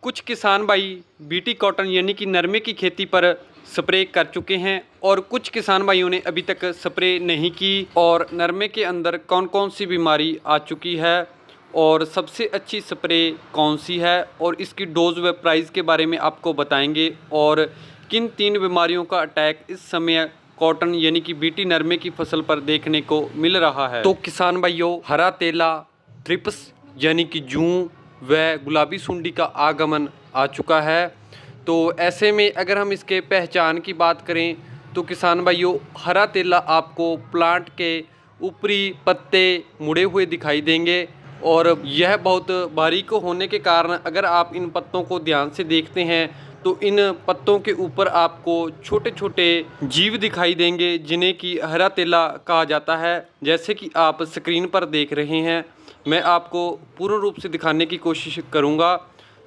कुछ किसान भाई बीटी कॉटन यानी कि नरमे की खेती पर स्प्रे कर चुके हैं और कुछ किसान भाइयों ने अभी तक स्प्रे नहीं की। और नरमे के अंदर कौन कौन सी बीमारी आ चुकी है और सबसे अच्छी स्प्रे कौन सी है और इसकी डोज व प्राइस के बारे में आपको बताएंगे। और किन 3 बीमारियों का अटैक इस समय कॉटन यानी कि बीटी नरमे की फसल पर देखने को मिल रहा है। तो किसान भाइयों, हरा तेला, थ्रिप्स यानी कि जूं व गुलाबी सुंडी का आगमन आ चुका है। तो ऐसे में अगर हम इसके पहचान की बात करें तो किसान भाइयों, हरा तेला आपको प्लांट के ऊपरी पत्ते मुड़े हुए दिखाई देंगे और यह बहुत बारीक होने के कारण अगर आप इन पत्तों को ध्यान से देखते हैं तो इन पत्तों के ऊपर आपको छोटे छोटे जीव दिखाई देंगे जिन्हें कि हरा तेला कहा जाता है, जैसे कि आप स्क्रीन पर देख रहे हैं। मैं आपको पूर्ण रूप से दिखाने की कोशिश करूंगा।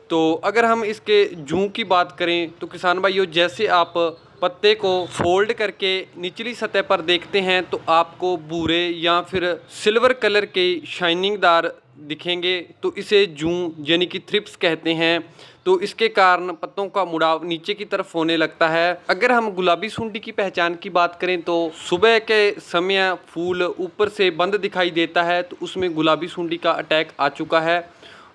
तो अगर हम इसके जूं की बात करें तो किसान भाइयों, जैसे आप पत्ते को फोल्ड करके निचली सतह पर देखते हैं तो आपको भूरे या फिर सिल्वर कलर के शाइनिंगदार दिखेंगे, तो इसे जूं यानी कि थ्रिप्स कहते हैं। तो इसके कारण पत्तों का मुड़ाव नीचे की तरफ होने लगता है। अगर हम गुलाबी सुंडी की पहचान की बात करें तो सुबह के समय फूल ऊपर से बंद दिखाई देता है, तो उसमें गुलाबी सुंडी का अटैक आ चुका है।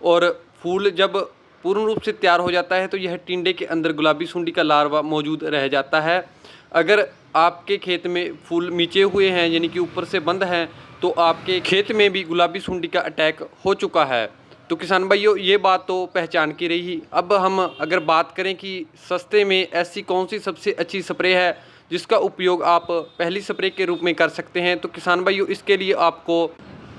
और फूल जब पूर्ण रूप से तैयार हो जाता है तो यह टिंडे के अंदर गुलाबी सुंडी का लार्वा मौजूद रह जाता है। अगर आपके खेत में फूल मीचे हुए हैं यानी कि ऊपर से बंद हैं तो आपके खेत में भी गुलाबी सुंडी का अटैक हो चुका है। तो किसान भाइयों, ये बात तो पहचान की रही। अब हम अगर बात करें कि सस्ते में ऐसी कौन सी सबसे अच्छी स्प्रे है जिसका उपयोग आप पहली स्प्रे के रूप में कर सकते हैं, तो किसान भाइयों इसके लिए आपको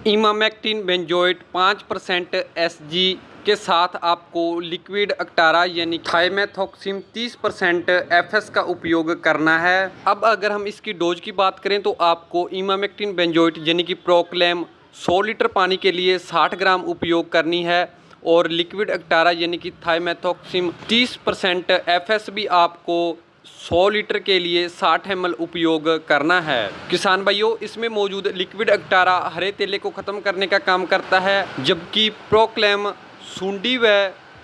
इमामेक्टिन बेंजोएट 5% SG के साथ आपको लिक्विड अक्टारा यानी थाइमेथॉक्सिम 30% FS का उपयोग करना है। अब अगर हम इसकी डोज की बात करें तो आपको इमामेक्टिन बेंजोएट यानी कि प्रोक्लेम 100 लीटर पानी के लिए 60 ग्राम उपयोग करनी है और लिक्विड अक्टारा यानी कि थाइमेथॉक्सिम 30% FS भी आपको 100 लीटर के लिए 60 ml उपयोग करना है। किसान भाइयों, इसमें मौजूद लिक्विड अक्टारा हरे तेले को ख़त्म करने का काम करता है, जबकि प्रोक्लेम सुंडी व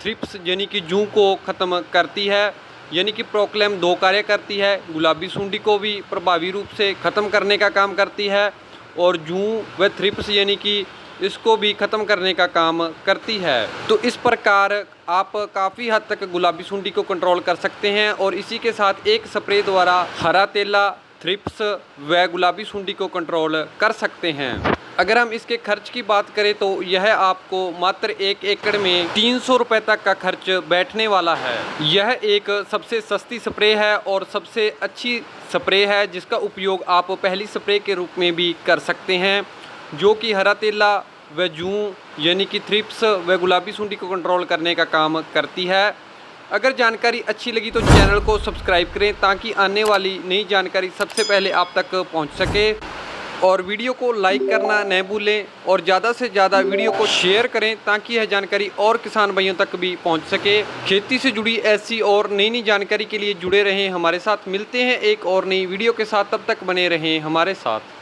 थ्रिप्स यानी कि जूं को ख़त्म करती है। यानी कि प्रोक्लेम 2 कार्य करती है, गुलाबी सुंडी को भी प्रभावी रूप से ख़त्म करने का काम करती है और जूं व थ्रिप्स यानी कि इसको भी ख़त्म करने का काम करती है। तो इस प्रकार आप काफ़ी हद तक गुलाबी सुंडी को कंट्रोल कर सकते हैं और इसी के साथ एक स्प्रे द्वारा हरा तेला, थ्रिप्स व गुलाबी सुंडी को कंट्रोल कर सकते हैं। अगर हम इसके खर्च की बात करें तो यह आपको मात्र 1 एकड़ में 300 रुपये तक का खर्च बैठने वाला है। यह एक सबसे सस्ती स्प्रे है और सबसे अच्छी स्प्रे है जिसका उपयोग आप पहली स्प्रे के रूप में भी कर सकते हैं, जो कि हरा तेला व जूं यानी कि थ्रिप्स व गुलाबी सुंडी को कंट्रोल करने का काम करती है। अगर जानकारी अच्छी लगी तो चैनल को सब्सक्राइब करें ताकि आने वाली नई जानकारी सबसे पहले आप तक पहुंच सके और वीडियो को लाइक करना न भूलें और ज़्यादा से ज़्यादा वीडियो को शेयर करें ताकि यह जानकारी और किसान भाइयों तक भी पहुंच सके। खेती से जुड़ी ऐसी और नई जानकारी के लिए जुड़े रहें हमारे साथ। मिलते हैं एक और नई वीडियो के साथ, तब तक बने रहें हमारे साथ।